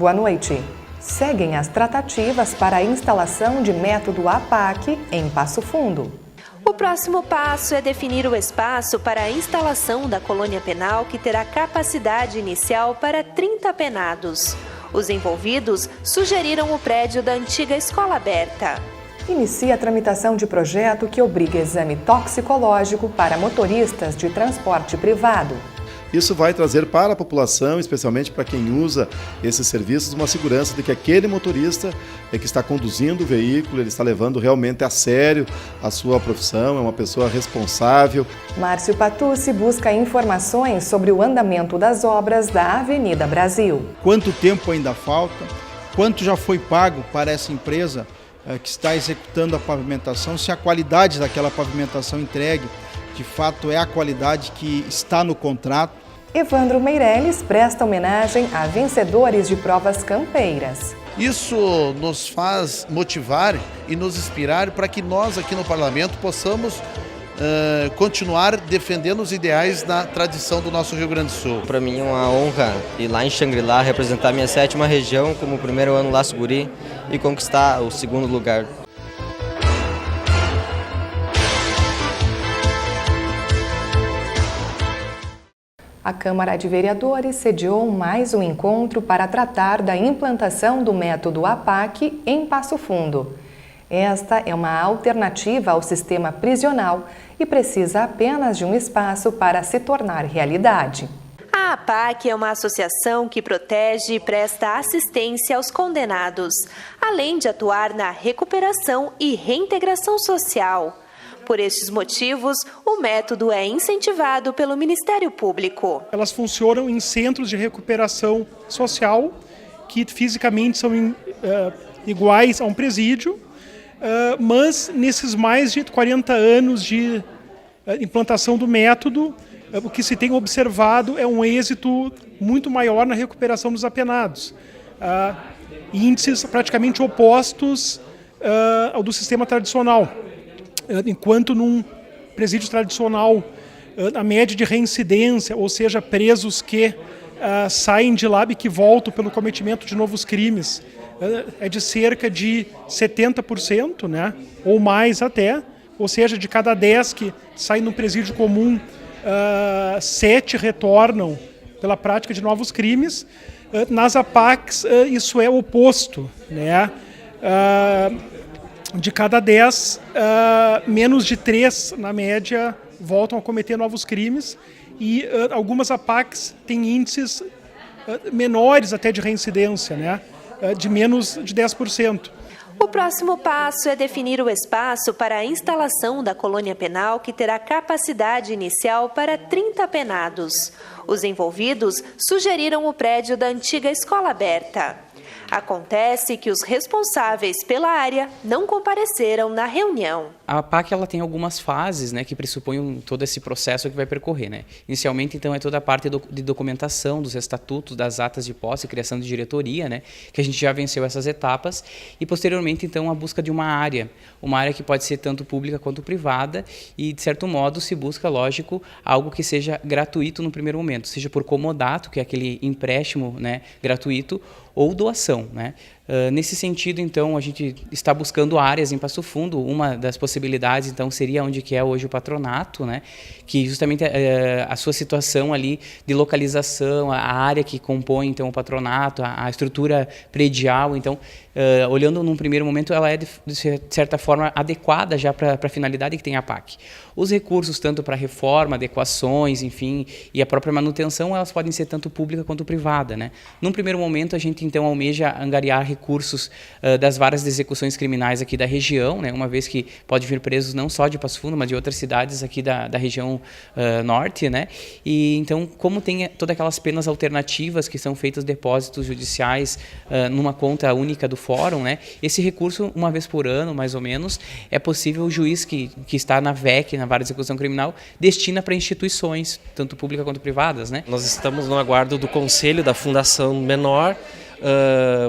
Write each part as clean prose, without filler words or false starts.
Boa noite. Seguem as tratativas para a instalação de método APAC em Passo Fundo. O próximo passo é definir o espaço para a instalação da colônia penal, que terá capacidade inicial para 30 penados. Os envolvidos sugeriram o prédio da antiga escola aberta. Inicia a tramitação de projeto que obriga exame toxicológico para motoristas de transporte privado. Isso vai trazer para a população, especialmente para quem usa esses serviços, uma segurança de que aquele motorista que está conduzindo o veículo, ele está levando realmente a sério a sua profissão, é uma pessoa responsável. Márcio Patucci busca informações sobre o andamento das obras da Avenida Brasil. Quanto tempo ainda falta? Quanto já foi pago para essa empresa que está executando a pavimentação? Se a qualidade daquela pavimentação entregue, de fato, é a qualidade que está no contrato. Evandro Meirelles presta homenagem a vencedores de provas campeiras. Isso nos faz motivar e nos inspirar para que nós aqui no Parlamento possamos continuar defendendo os ideais da tradição do nosso Rio Grande do Sul. Para mim é uma honra ir lá em Xangri-Lá, representar a minha 7ª região como primeiro ano Laço Guri e conquistar o 2º lugar. A Câmara de Vereadores sediou mais um encontro para tratar da implantação do método APAC em Passo Fundo. Esta é uma alternativa ao sistema prisional e precisa apenas de um espaço para se tornar realidade. A APAC é uma associação que protege e presta assistência aos condenados, além de atuar na recuperação e reintegração social. Por estes motivos, o método é incentivado pelo Ministério Público. Elas funcionam em centros de recuperação social, que fisicamente são iguais a um presídio, mas nesses mais de 40 anos de implantação do método, o que se tem observado é um êxito muito maior na recuperação dos apenados. Índices praticamente opostos ao do sistema tradicional. Enquanto num presídio tradicional, a média de reincidência, ou seja, presos que saem de lá e que voltam pelo cometimento de novos crimes, é de cerca de 70%, né? Ou mais até, ou seja, de cada 10 que saem no presídio comum, 7 retornam pela prática de novos crimes. Nas APACs isso é o oposto, né? De cada 10, menos de 3, na média, voltam a cometer novos crimes e algumas APACs têm índices menores até de reincidência, né? De menos de 10%. O próximo passo é definir o espaço para a instalação da colônia penal, que terá capacidade inicial para 30 penados. Os envolvidos sugeriram o prédio da antiga escola aberta. Acontece que os responsáveis pela área não compareceram na reunião. A APAC ela tem algumas fases, né, que pressupõem todo esse processo que vai percorrer, né? Inicialmente, então, é toda a parte de documentação dos estatutos, das atas de posse, criação de diretoria, né, que a gente já venceu essas etapas, e posteriormente, então, a busca de uma área que pode ser tanto pública quanto privada, e de certo modo se busca, lógico, algo que seja gratuito no primeiro momento, seja por comodato, que é aquele empréstimo, né, gratuito, ou doação, né? Nesse sentido, então, a gente está buscando áreas em Passo Fundo. Uma das possibilidades, então, seria onde que é hoje o patronato, né? Que justamente a sua situação ali de localização, a área que compõe, então, o patronato, a estrutura predial, então, olhando num primeiro momento, ela é, de certa forma, adequada já para a finalidade que tem a APAC. Os recursos, tanto para reforma, adequações, enfim, e a própria manutenção, elas podem ser tanto pública quanto privada, né? Num primeiro momento, a gente, então, almeja angariar recursos das varas de execuções criminais aqui da região, né? Uma vez que pode vir presos não só de Passo Fundo, mas de outras cidades aqui da região norte, né? E então, como tem todas aquelas penas alternativas que são feitos depósitos judiciais numa conta única do fórum, né? Esse recurso, uma vez por ano, mais ou menos, é possível o juiz que está na VEC, na vara de execução criminal, destina para instituições, tanto públicas quanto privadas, né? Nós estamos no aguardo do conselho da Fundação Menor,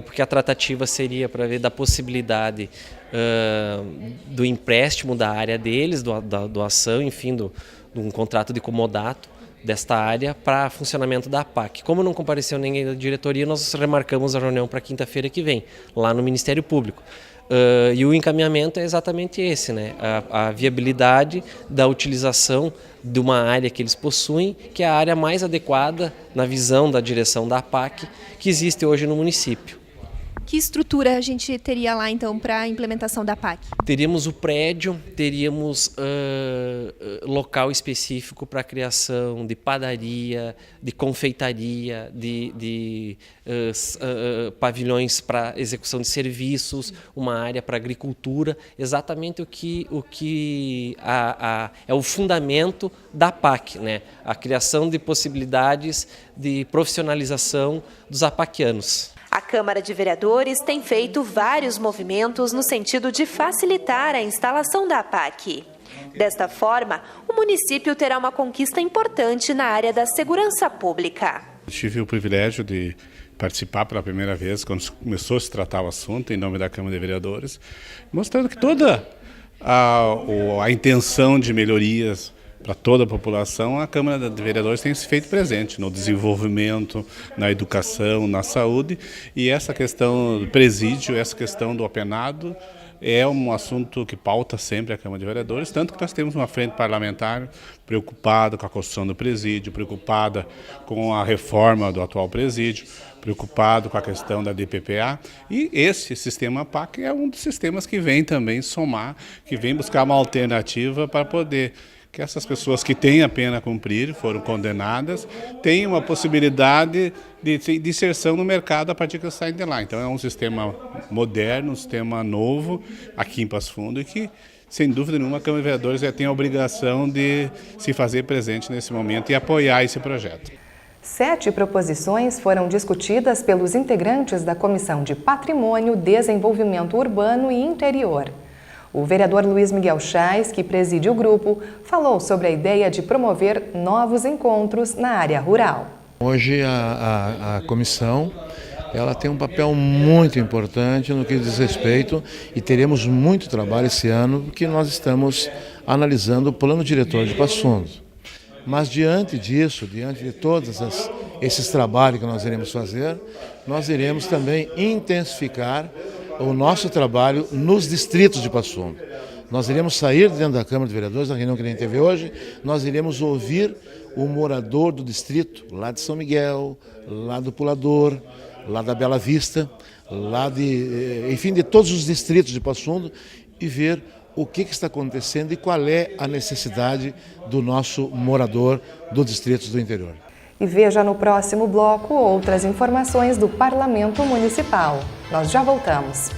porque a tratativa seria para ver da possibilidade do empréstimo da área deles, da doação, enfim, de um contrato de comodato desta área para funcionamento da APAC. Como não compareceu ninguém da diretoria, nós remarcamos a reunião para quinta-feira que vem, lá no Ministério Público. E o encaminhamento é exatamente esse, né? A viabilidade da utilização de uma área que eles possuem, que é a área mais adequada na visão da direção da APAC que existe hoje no município. Que estrutura a gente teria lá, então, para a implementação da PAC? Teríamos o prédio, teríamos local específico para a criação de padaria, de confeitaria, de pavilhões para execução de serviços, uma área para agricultura, exatamente o que é o fundamento da PAC, né? A criação de possibilidades de profissionalização dos apaquianos. A Câmara de Vereadores tem feito vários movimentos no sentido de facilitar a instalação da APAC. Desta forma, o município terá uma conquista importante na área da segurança pública. Tive o privilégio de participar pela primeira vez, quando começou a se tratar o assunto, em nome da Câmara de Vereadores, mostrando que toda a intenção de melhorias para toda a população, a Câmara de Vereadores tem se feito presente no desenvolvimento, na educação, na saúde, e essa questão do presídio, essa questão do apenado é um assunto que pauta sempre a Câmara de Vereadores, tanto que nós temos uma frente parlamentar preocupada com a construção do presídio, preocupada com a reforma do atual presídio, preocupado com a questão da DPPA, e esse sistema PAC é um dos sistemas que vem também somar, que vem buscar uma alternativa para poder que essas pessoas que têm a pena a cumprir, foram condenadas, tenham uma possibilidade de inserção no mercado a partir que eles saem de lá. Então é um sistema moderno, um sistema novo aqui em Passo Fundo e que, sem dúvida nenhuma, a Câmara de Vereadores já tem a obrigação de se fazer presente nesse momento e apoiar esse projeto. 7 proposições foram discutidas pelos integrantes da Comissão de Patrimônio, Desenvolvimento Urbano e Interior. O vereador Luiz Miguel Chais, que preside o grupo, falou sobre a ideia de promover novos encontros na área rural. Hoje a comissão ela tem um papel muito importante no que diz respeito e teremos muito trabalho esse ano porque nós estamos analisando o plano diretor de Passo Fundo. Mas diante disso, diante de todos esses trabalhos que nós iremos fazer, nós iremos também intensificar o nosso trabalho nos distritos de Passo Fundo. Nós iremos sair dentro da Câmara de Vereadores, na reunião que a gente teve hoje, nós iremos ouvir o morador do distrito, lá de São Miguel, lá do Pulador, lá da Bela Vista, lá enfim, de todos os distritos de Passo Fundo e ver o que está acontecendo e qual é a necessidade do nosso morador dos distritos do interior. E veja no próximo bloco outras informações do Parlamento Municipal. Nós já voltamos.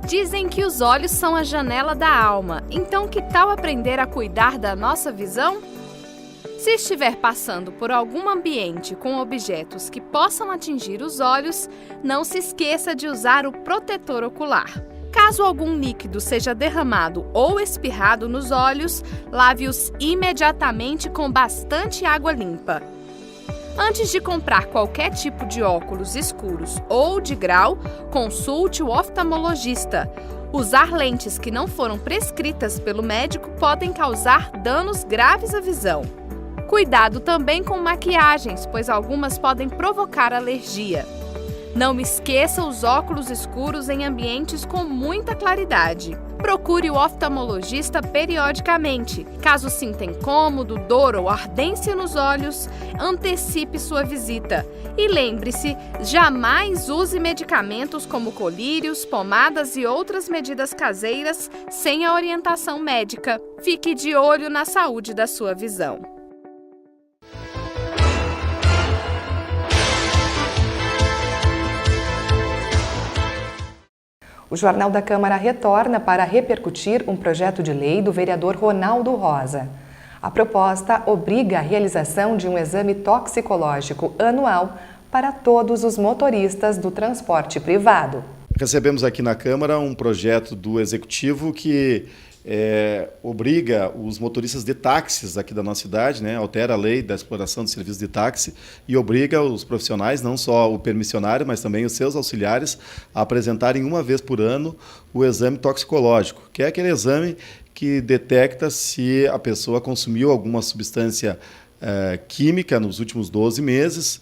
Dizem que os olhos são a janela da alma, então que tal aprender a cuidar da nossa visão? Se estiver passando por algum ambiente com objetos que possam atingir os olhos, não se esqueça de usar o protetor ocular. Caso algum líquido seja derramado ou espirrado nos olhos, lave-os imediatamente com bastante água limpa. Antes de comprar qualquer tipo de óculos escuros ou de grau, consulte o oftalmologista. Usar lentes que não foram prescritas pelo médico podem causar danos graves à visão. Cuidado também com maquiagens, pois algumas podem provocar alergia. Não esqueça os óculos escuros em ambientes com muita claridade. Procure o oftalmologista periodicamente. Caso sinta incômodo, dor ou ardência nos olhos, antecipe sua visita. E lembre-se, jamais use medicamentos como colírios, pomadas e outras medidas caseiras sem a orientação médica. Fique de olho na saúde da sua visão. O Jornal da Câmara retorna para repercutir um projeto de lei do vereador Ronaldo Rosa. A proposta obriga a realização de um exame toxicológico anual para todos os motoristas do transporte privado. Recebemos aqui na Câmara um projeto do Executivo que obriga os motoristas de táxis aqui da nossa cidade, né, altera a lei da exploração de serviços de táxi e obriga os profissionais, não só o permissionário, mas também os seus auxiliares, a apresentarem uma vez por ano o exame toxicológico, que é aquele exame que detecta se a pessoa consumiu alguma substância química nos últimos 12 meses,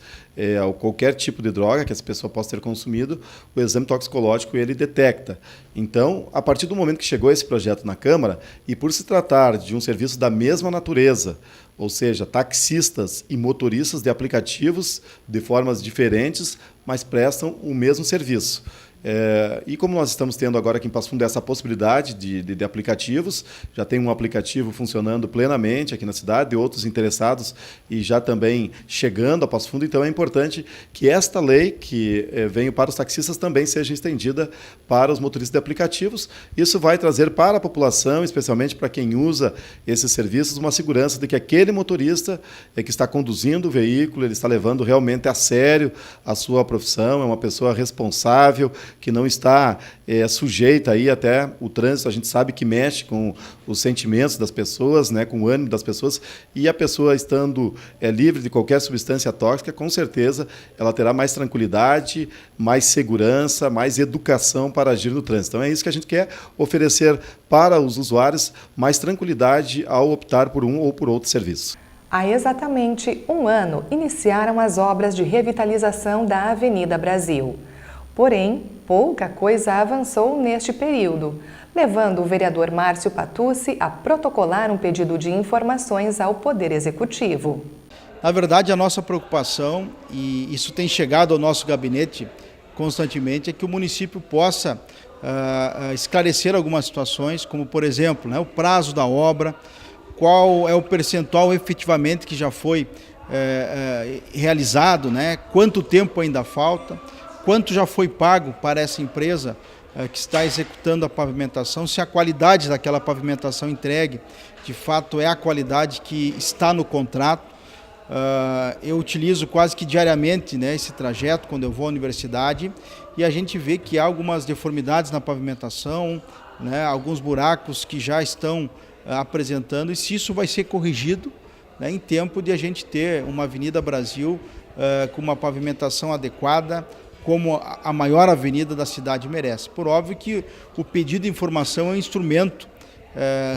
ou qualquer tipo de droga que essa pessoa possa ter consumido, o exame toxicológico ele detecta. Então, a partir do momento que chegou esse projeto na Câmara, e por se tratar de um serviço da mesma natureza, ou seja, taxistas e motoristas de aplicativos de formas diferentes, mas prestam o mesmo serviço. E como nós estamos tendo agora aqui em Passo Fundo essa possibilidade de aplicativos, já tem um aplicativo funcionando plenamente aqui na cidade, outros interessados e já também chegando a Passo Fundo, então é importante que esta lei que veio para os taxistas também seja estendida para os motoristas de aplicativos. Isso vai trazer para a população, especialmente para quem usa esses serviços, uma segurança de que aquele motorista que está conduzindo o veículo, ele está levando realmente a sério a sua profissão, é uma pessoa responsável, que não está sujeita aí até o trânsito. A gente sabe que mexe com os sentimentos das pessoas, né, com o ânimo das pessoas, e a pessoa estando livre de qualquer substância tóxica, com certeza ela terá mais tranquilidade, mais segurança, mais educação para agir no trânsito. Então é isso que a gente quer oferecer para os usuários, mais tranquilidade ao optar por um ou por outro serviço. Há exatamente um ano iniciaram as obras de revitalização da Avenida Brasil. Porém, pouca coisa avançou neste período, levando o vereador Márcio Patucci a protocolar um pedido de informações ao Poder Executivo. Na verdade, a nossa preocupação, e isso tem chegado ao nosso gabinete constantemente, é que o município possa esclarecer algumas situações, como, por exemplo, né, o prazo da obra, qual é o percentual efetivamente que já foi realizado, né, quanto tempo ainda falta, quanto já foi pago para essa empresa que está executando a pavimentação, se a qualidade daquela pavimentação entregue, de fato, é a qualidade que está no contrato. Eu utilizo quase que diariamente, né, esse trajeto quando eu vou à universidade e a gente vê que há algumas deformidades na pavimentação, né, alguns buracos que já estão apresentando, e se isso vai ser corrigido, né, em tempo de a gente ter uma Avenida Brasil com uma pavimentação adequada, como a maior avenida da cidade merece. Por óbvio que o pedido de informação é um instrumento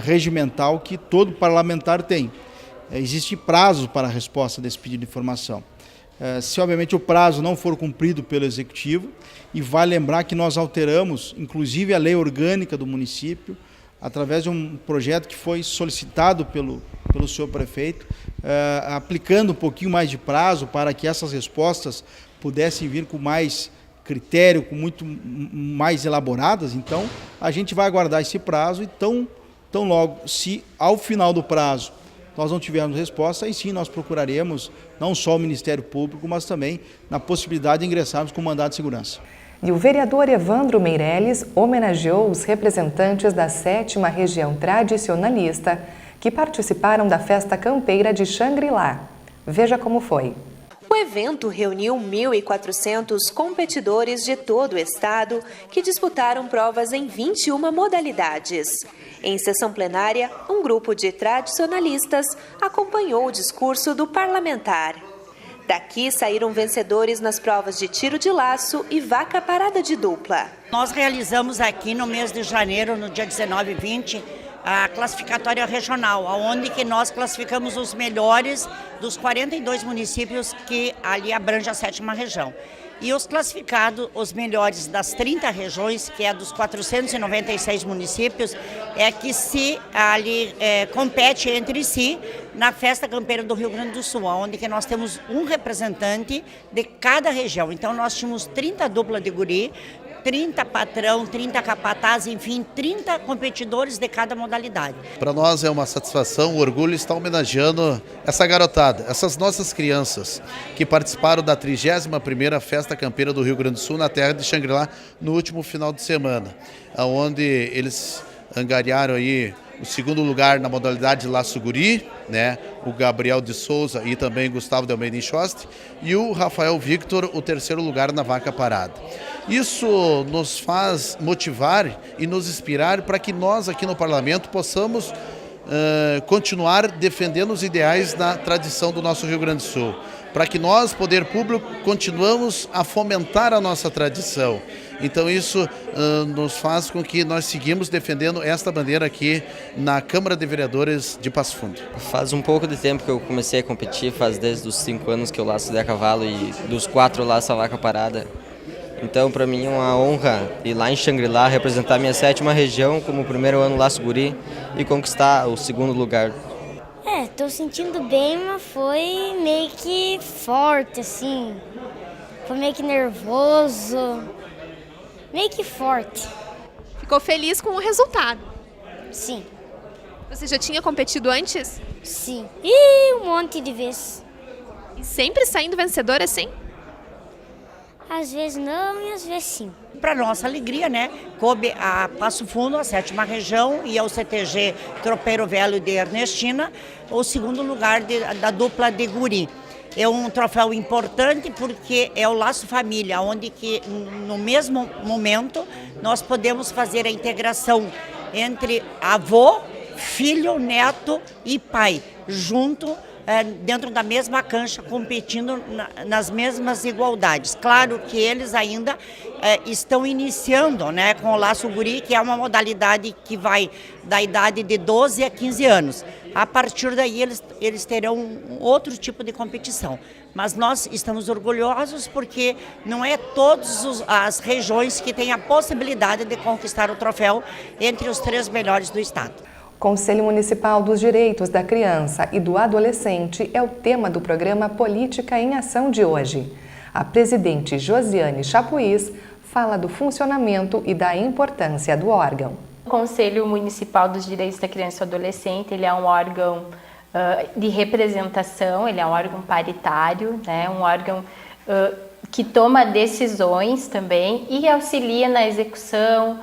regimental que todo parlamentar tem. Existe prazo para a resposta desse pedido de informação. Se obviamente o prazo não for cumprido pelo Executivo, e vale lembrar que nós alteramos, inclusive, a lei orgânica do município, através de um projeto que foi solicitado pelo senhor prefeito, aplicando um pouquinho mais de prazo para que essas respostas pudessem vir com mais critério, com muito mais elaboradas. Então, a gente vai aguardar esse prazo e tão logo, se ao final do prazo nós não tivermos resposta, aí sim nós procuraremos não só o Ministério Público, mas também na possibilidade de ingressarmos com mandado de segurança. E o vereador Evandro Meirelles homenageou os representantes da 7ª Região Tradicionalista que participaram da Festa Campeira de Xangri-Lá. Veja como foi. O evento reuniu 1.400 competidores de todo o estado que disputaram provas em 21 modalidades. Em sessão plenária, um grupo de tradicionalistas acompanhou o discurso do parlamentar. Daqui saíram vencedores nas provas de tiro de laço e vaca parada de dupla. Nós realizamos aqui no mês de janeiro, no dia 19 e 20, a classificatória regional, onde que nós classificamos os melhores dos 42 municípios que ali abrange a 7ª região. E os classificados, os melhores das 30 regiões, que é dos 496 municípios, é que se ali compete entre si na Festa Campeira do Rio Grande do Sul, onde que nós temos um representante de cada região. Então nós tínhamos 30 duplas de guri, 30 patrão, 30 capataz, enfim, 30 competidores de cada modalidade. Para nós é uma satisfação, um orgulho estar homenageando essa garotada, essas nossas crianças que participaram da 31ª Festa Campeira do Rio Grande do Sul na terra de Xangri-Lá no último final de semana, onde eles angariaram aí o segundo lugar na modalidade Laço Guri, né? O Gabriel de Souza e também Gustavo de Almeida Enxoste, e o Rafael Victor o terceiro lugar na vaca parada. Isso nos faz motivar e nos inspirar para que nós aqui no Parlamento possamos continuar defendendo os ideais da tradição do nosso Rio Grande do Sul, para que nós, poder público, continuamos a fomentar a nossa tradição. Então isso nos faz com que nós seguimos defendendo esta bandeira aqui na Câmara de Vereadores de Passo Fundo. Faz um pouco de tempo que eu comecei a competir, faz desde os 5 anos que eu laço a cavalo e dos 4 eu laço a vaca parada. Então, para mim é uma honra ir lá em Xangri-Lá, representar minha 7ª região como primeiro ano Laço Guri e conquistar o segundo lugar. Tô sentindo bem, mas foi meio que forte, assim. Foi meio que nervoso, meio que forte. Ficou feliz com o resultado? Sim. Você já tinha competido antes? Sim. E um monte de vezes. E sempre saindo vencedora assim? Às vezes não e às vezes sim. Para nossa alegria, né? Coube a Passo Fundo, a 7ª região, e ao CTG Tropeiro Velho de Ernestina, o segundo lugar da dupla de guri. É um troféu importante porque é o Laço Família, onde que no mesmo momento nós podemos fazer a integração entre avô, filho, neto e pai, junto dentro da mesma cancha, competindo nas mesmas igualdades. Claro que eles ainda estão iniciando, né, com o Laço Guri, que é uma modalidade que vai da idade de 12 a 15 anos. A partir daí eles terão um outro tipo de competição. Mas nós estamos orgulhosos porque não é todas as regiões que têm a possibilidade de conquistar o troféu entre os 3 melhores do estado. Conselho Municipal dos Direitos da Criança e do Adolescente é o tema do programa Política em Ação de hoje. A presidente Josiane Chapuis fala do funcionamento e da importância do órgão. O Conselho Municipal dos Direitos da Criança e do Adolescente, ele é um órgão de representação, ele é um órgão paritário, né? Um órgão que toma decisões também e auxilia na execução,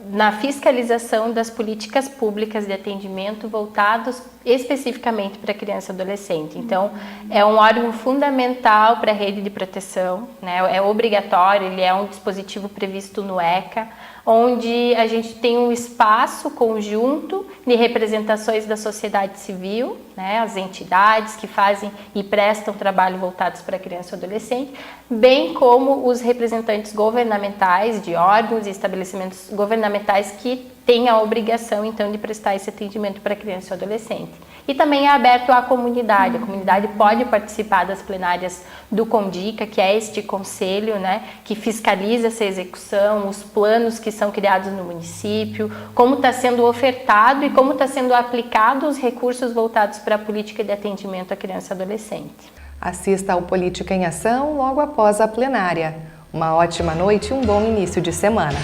na fiscalização das políticas públicas de atendimento voltados especificamente para criança e adolescente. Então, é um órgão fundamental para a rede de proteção, né? É obrigatório, ele é um dispositivo previsto no ECA, onde a gente tem um espaço conjunto de representações da sociedade civil, né? As entidades que fazem e prestam trabalho voltados para criança e adolescente, bem como os representantes governamentais de órgãos e estabelecimentos governamentais que têm a obrigação, então, de prestar esse atendimento para criança e adolescente. E também é aberto à comunidade. A comunidade pode participar das plenárias do CONDICA, que é este conselho, né, que fiscaliza essa execução, os planos que são criados no município, como está sendo ofertado e como está sendo aplicado os recursos voltados para a política de atendimento à criança e adolescente. Assista ao Política em Ação logo após a plenária. Uma ótima noite e um bom início de semana.